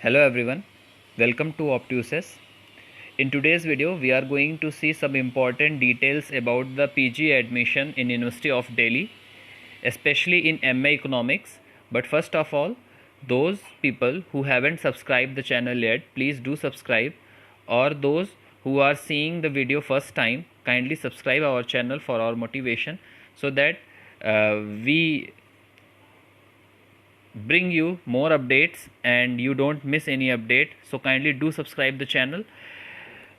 Hello everyone, welcome to Optuses. In today's video, we are going to see some important details about the PG admission in University of Delhi, especially in MA Economics. But first of all, those people who haven't subscribed the channel yet, please do subscribe. Or those who are seeing the video first time, kindly subscribe our channel for our motivation so that we bring you more updates and you don't miss any update. So kindly do subscribe the channel.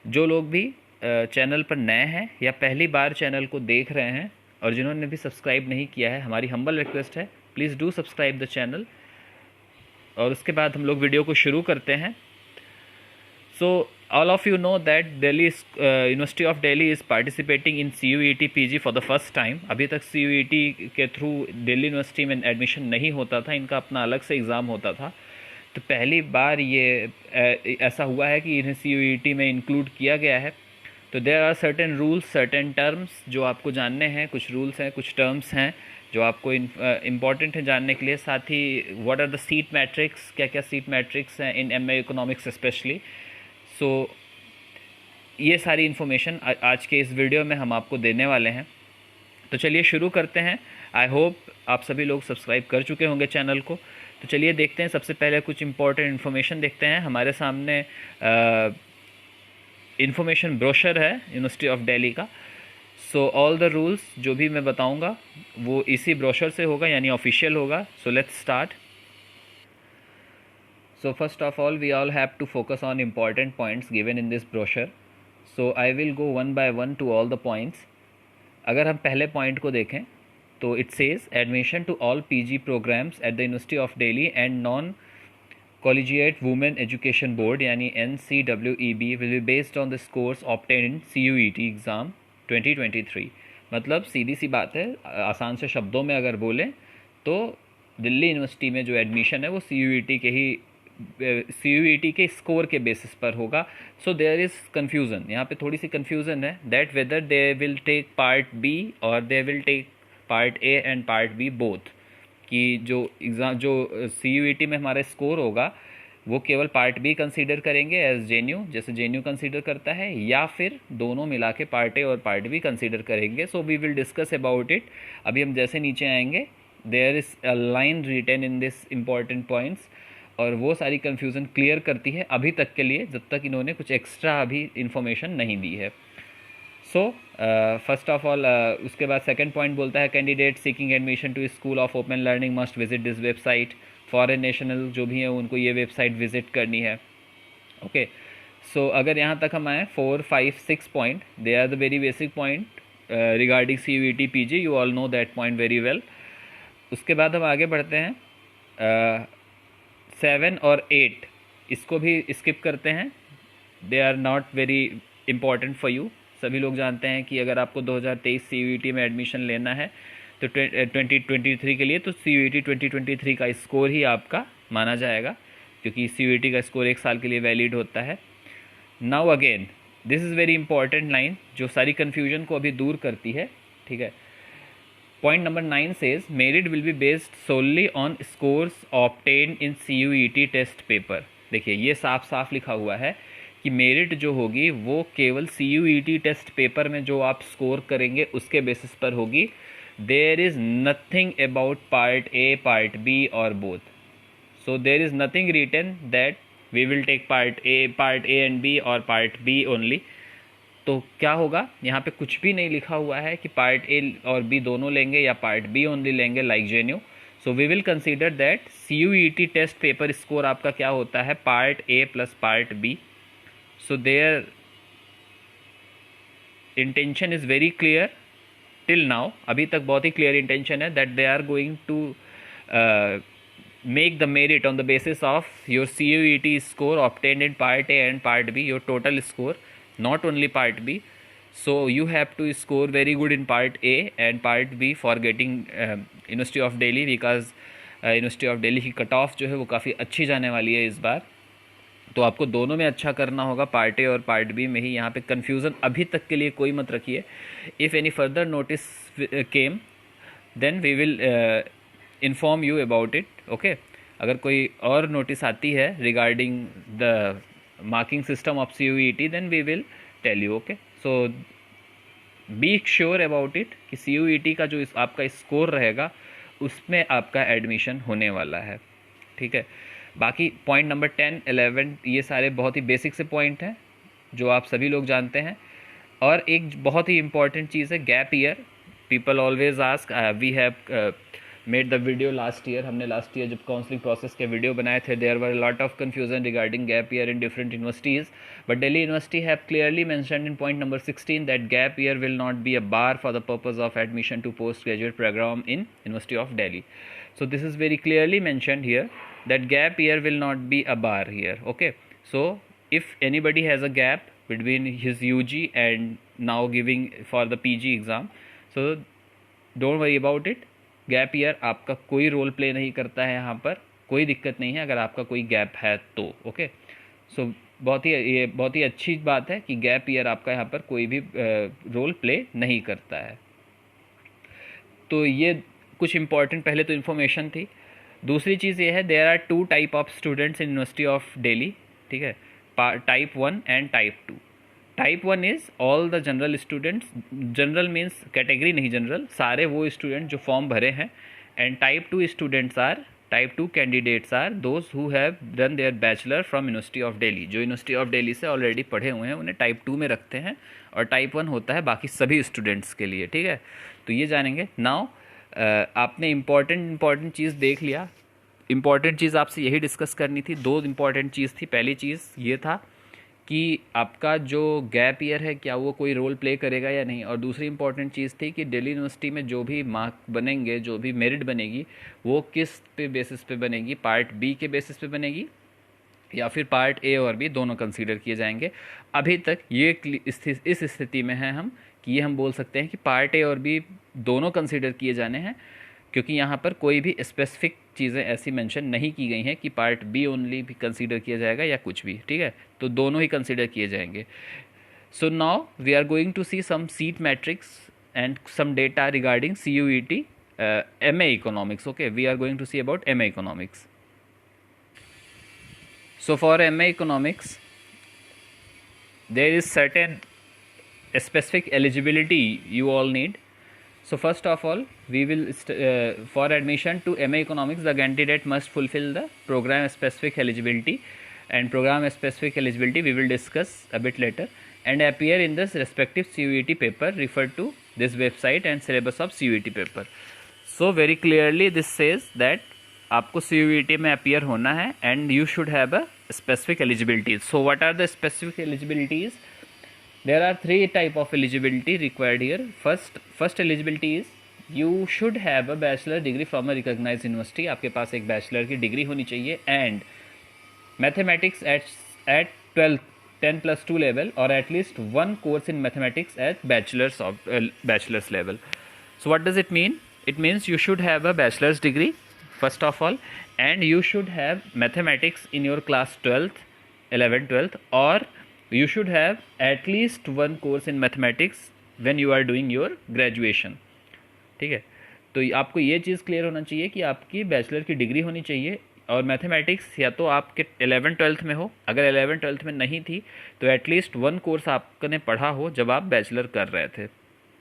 जो लोग भी channel पर नए हैं या पहली बार channel को देख रहे हैं और जिन्होंने भी सब्सक्राइब नहीं किया है, हमारी हम्बल रिक्वेस्ट है, please do subscribe the channel. और उसके बाद हम लोग वीडियो को शुरू करते हैं। So all of you know that University of Delhi is participating in CUET PG for the first time. अभी तक CUET के थ्रू दिल्ली यूनिवर्सिटी में एडमिशन नहीं होता था, इनका अपना अलग से एग्ज़ाम होता था। तो पहली बार ये ऐसा हुआ है कि इन्हें CUET में इंक्लूड किया गया है। तो there are certain rules, certain terms जो आपको जानने हैं। कुछ रूल्स हैं, कुछ टर्म्स हैं जो आपको इम्पॉर्टेंट है जानने के लिए। साथ ही what are the seat matrix, क्या क्या सीट मैट्रिक्स हैं in MA economics specially. So ये सारी इन्फॉर्मेशन आज के इस वीडियो में हम आपको देने वाले हैं। तो चलिए शुरू करते हैं। आई होप आप सभी लोग सब्सक्राइब कर चुके होंगे चैनल को। तो चलिए देखते हैं। सबसे पहले कुछ इम्पोर्टेंट इन्फॉर्मेशन देखते हैं। हमारे सामने इन्फॉर्मेशन ब्रोशर है यूनिवर्सिटी ऑफ दिल्ली का। सो ऑल द रूल्स जो भी मैं बताऊंगा वो इसी ब्रोशर से होगा, यानी ऑफिशियल होगा। So let's start. So first of all, we all have to focus on important points given in this brochure. So I will go one by one to all the points. अगर हम पहले point को देखें तो it says admission to all PG programs at the University of Delhi and non-collegiate women education board यानी NCWEB will be based on the scores obtained in CUET exam 2023। मतलब सीधी सी बात है, आसान से शब्दों में अगर बोलें तो दिल्ली यूनिवर्सिटी में जो एडमिशन है वो CUET के स्कोर के बेसिस पर होगा। सो देयर इज़ कन्फ्यूज़न, यहाँ पे थोड़ी सी कन्फ्यूज़न है that whether they will take part B और they will take part A and part B both. कि जो एग्ज़ाम जो CUET में हमारा स्कोर होगा वो केवल पार्ट बी कंसीडर करेंगे एज JNU, जैसे JNU कंसीडर करता है, या फिर दोनों मिला के पार्ट ए और पार्ट बी कंसीडर करेंगे। So we will discuss about it. अभी हम जैसे नीचे आएंगे there is a line written in this important points और वो सारी कन्फ्यूज़न क्लियर करती है अभी तक के लिए, जब तक इन्होंने कुछ एक्स्ट्रा अभी इन्फॉर्मेशन नहीं दी है। सो फर्स्ट ऑफ ऑल उसके बाद सेकंड पॉइंट बोलता है candidate seeking admission to school of open learning must visit this website. Foreign national जो भी हैं उनको ये वेबसाइट विजिट करनी है। ओके, सो अगर यहाँ तक हम आएँ 4, 5, 6 point, they are the very basic point regarding CUET PG। You all know that point very well. उसके बाद हम आगे बढ़ते हैं। 7 और 8 इसको भी स्किप करते हैं, they are not very important for you. सभी लोग जानते हैं कि अगर आपको 2023 CUET में एडमिशन लेना है तो 2023 के लिए तो CUET 2023 का स्कोर ही आपका माना जाएगा, क्योंकि CUET का स्कोर 1 साल के लिए वैलिड होता है। Now again this is very important line जो सारी कन्फ्यूजन को अभी दूर करती है। ठीक है, Point number 9 says merit will be based solely on scores obtained in CUET test paper। देखिए ये साफ साफ लिखा हुआ है कि मेरिट जो होगी वो केवल CUET टेस्ट पेपर में जो आप स्कोर करेंगे उसके बेसिस पर होगी। There is nothing about part A, part B और both. So there is nothing written that we will take part A and B और पार्ट बी ओनली। तो क्या होगा, यहाँ पे कुछ भी नहीं लिखा हुआ है कि पार्ट ए और बी दोनों लेंगे या पार्ट बी ओनली लेंगे like JNU। So we will consider that CUET test paper score आपका क्या होता है, part A plus part B. So their intention is very clear till now. अभी तक बहुत ही क्लियर इंटेंशन है that they are going to make the merit on the basis of your CUET score obtained in part A and part B, your total score, not only part B. So you have to score very good in part A and part B for getting University of Delhi, because University of Delhi की cut off जो है वो काफ़ी अच्छी जाने वाली है इस बार। तो आपको दोनों में अच्छा करना होगा, पार्ट ए और पार्ट बी में ही। यहाँ पे कन्फ्यूज़न अभी तक के लिए कोई मत रखिए। If any further notice came then we will inform you about it. Okay, अगर कोई और नोटिस आती है regarding the marking system of CUET then we will tell you. Okay, so be sure about it कि CUET का जो आपका score रहेगा उसमें आपका एडमिशन होने वाला है. ठीक है, बाकी पॉइंट नंबर 10, 11 ये सारे बहुत ही बेसिक से पॉइंट हैं जो आप सभी लोग जानते हैं. और एक बहुत ही इंपॉर्टेंट चीज़ है gap year. People always ask, we have made the video last year. हमने लास्ट ईयर जब काउंसलिंग प्रोसेस के वीडियो बनाए थे, there were lot of confusion regarding gap year in different universities, but Delhi University have clearly mentioned in point number 16 that gap year will not be a bar for the purpose of admission to post graduate programme in University of Delhi. So this is very clearly mentioned here that gap year will not be a bar here. Okay, so if anybody has a gap between his UG and now giving for the PG exam, so don't worry about it. Gap year आपका कोई role play नहीं करता है, यहाँ पर कोई दिक्कत नहीं है अगर आपका कोई गैप है तो. ओके, सो ये बहुत ही अच्छी बात है कि गैप ईयर आपका यहाँ पर कोई भी रोल प्ले नहीं करता है. तो ये कुछ इंपॉर्टेंट पहले तो इन्फॉर्मेशन थी. दूसरी चीज़ ये है, there are 2 type of students in University of Delhi. ठीक है, type 1 and type 2. Type 1 is all the general students. General means category नहीं, जनरल सारे वो स्टूडेंट जो फॉर्म भरे हैं. And type 2 students are, type 2 candidates are those who have done their bachelor from University of Delhi. जो University of Delhi से already पढ़े हुए हैं उन्हें टाइप 2 में रखते हैं, और टाइप 1 होता है बाकी सभी स्टूडेंट्स के लिए. ठीक है, तो ये जानेंगे. नाउ आपने इम्पॉर्टेंट चीज़ देख लिया. इम्पॉर्टेंट चीज़ आपसे यही डिस्कस करनी थी. 2 इम्पॉर्टेंट चीज़ थी. पहली चीज़ ये था कि आपका जो गैप ईयर है क्या वो कोई रोल प्ले करेगा या नहीं, और दूसरी इंपॉर्टेंट चीज़ थी कि दिल्ली यूनिवर्सिटी में जो भी मार्क बनेंगे, जो भी मेरिट बनेगी, वो किस पे बेसिस पे बनेगी, पार्ट बी के बेसिस पे बनेगी या फिर पार्ट ए और बी दोनों कंसीडर किए जाएंगे. अभी तक ये इस स्थिति में है हम कि ये हम बोल सकते हैं कि पार्ट ए और बी दोनों कंसीडर किए जाने हैं, क्योंकि यहाँ पर कोई भी स्पेसिफिक चीज़ें ऐसी मेंशन नहीं की गई हैं कि पार्ट बी ओनली भी कंसीडर किया जाएगा या कुछ भी. ठीक है, तो दोनों ही कंसीडर किए जाएंगे. So now we are going to see some seat matrix and some data regarding CUET MA economics. Okay, we are going to see about MA economics. So for MA economics there is certain specific eligibility you all need. So first of all we will for admission to MA economics the candidate must fulfill the program specific eligibility, and program specific eligibility we will discuss a bit later, and appear in this respective CUET paper referred to this website and syllabus of CUET paper. So very clearly this says that आपको CUET में appear होना है and you should have a specific eligibilities. So what are the specific eligibilities? There are 3 type of eligibility required here. First eligibility is you should have a bachelor degree from a recognised university. आपके पास एक bachelor की degree होनी चाहिए, and mathematics at 10+2 level और at least 1 course in mathematics at bachelors level. So what does it mean? It means you should have a bachelors degree first of all, and you should have mathematics in your class 12th, 11th, 12th, or you should have at least 1 course in mathematics when you are doing your graduation. ठीक है, तो आपको ये चीज़ clear होना चाहिए कि आपकी bachelor की डिग्री होनी चाहिए, और मैथमेटिक्स या तो आपके 11th 12th में हो. अगर 11th 12th में नहीं थी तो एटलीस्ट 1 कोर्स आपने पढ़ा हो जब आप बैचलर कर रहे थे.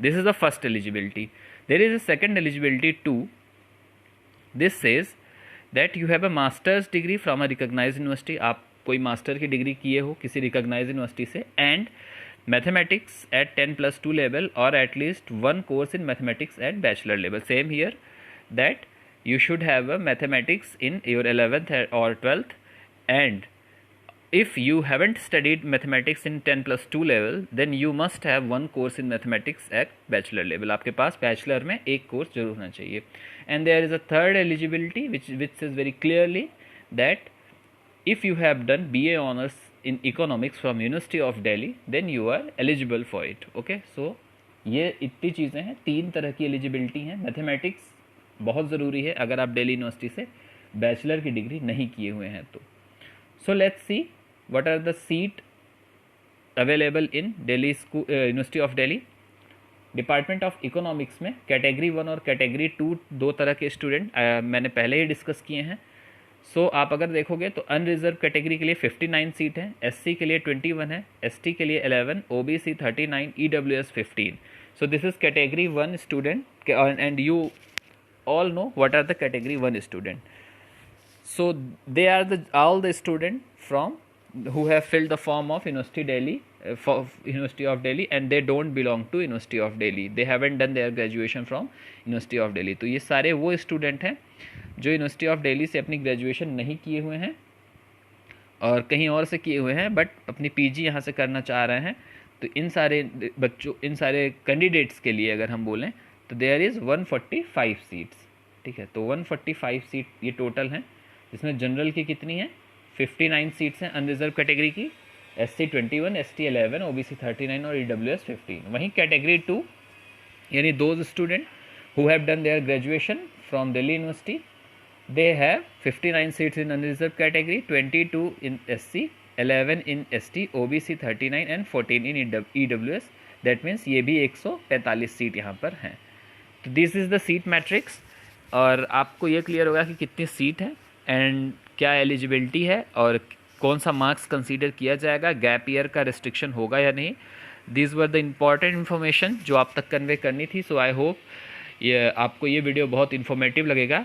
This is the first eligibility. There is a second eligibility too. This says that you have a masters degree from a recognised university. आप कोई मास्टर की डिग्री किए हो किसी रिकॉग्नाइज्ड यूनिवर्सिटी से, एंड मैथमेटिक्स एट 10+2 लेवल और at least 1 course in mathematics at bachelor level. Same here that you should have a mathematics in your 11th or 12th, and if you haven't studied mathematics in 10+2 level then you must have 1 course in mathematics at bachelor level. आपके पास bachelor में एक course जरूर होना चाहिए. and there is a third eligibility which says very clearly that if you have done BA honors in economics from University of Delhi then you are eligible for it. okay, so ये इतनी चीज़ें हैं. 3 तरह की eligibility हैं. Mathematics बहुत ज़रूरी है अगर आप दिल्ली यूनिवर्सिटी से बैचलर की डिग्री नहीं किए हुए हैं तो. So let's see what are the seat available in Delhi University of Delhi. Department of economics में कैटेगरी 1 और कैटेगरी 2 2 तरह के स्टूडेंट मैंने पहले ही डिस्कस किए हैं. सो आप अगर देखोगे तो अनरिजर्व कैटेगरी के लिए 59 सीट है, एससी के लिए 21 है, एसटी के लिए 11, OBC 39, EWS 15. So this is category 1 student and you all know what are the category 1 student. So they are all the student from who have filled the form of University Delhi for University of Delhi, and they don't belong to University of Delhi. They haven't done their graduation from University of Delhi. तो ये सारे वो student हैं जो University of Delhi से अपनी graduation नहीं किए हुए हैं और कहीं और से किए हुए हैं, बट अपनी पीजी यहाँ से करना चाह रहे हैं. तो इन सारे बच्चों, इन सारे कैंडिडेट्स के लिए अगर हम बोलें तो देयर इज़ 145 सीट्स. ठीक है, तो 145 सीट ये टोटल हैं, जिसमें जनरल की कितनी है 59 सीट्स हैं, अनरिजर्व कैटेगरी की एससी 21, एसटी 11, ओबीसी 39 और ईडब्ल्यूएस 15. वहीं कैटेगरी 2 यानी those student who have done their graduation from Delhi university, they have 59 seats in unreserved category, 22 in SC, 11 in ST, OBC 39 and 14 in EWS. That means ये भी 145 seat यहाँ पर हैं. तो this is the seat matrix, और आपको ये clear होगा कि कितनी सीट है एंड क्या एलिजिबिलिटी है और कौन सा मार्क्स कंसीडर किया जाएगा, गैप ईयर का रिस्ट्रिक्शन होगा या नहीं. This were the important information जो आप तक कन्वे करनी थी. सो आई होप ये आपको ये वीडियो बहुत इन्फॉर्मेटिव लगेगा.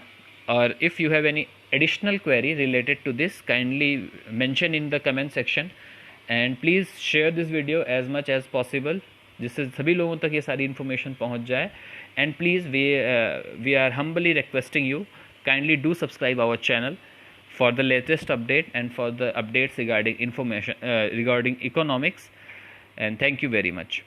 और if you have any additional query related to this, kindly mention in the comment section and please share this video as much as possible, जिससे सभी लोगों तक ये सारी इन्फॉर्मेशन पहुंच जाए. and please we are humbly requesting you, kindly do subscribe our channel for the latest update and for the updates regarding information regarding economics. And thank you very much.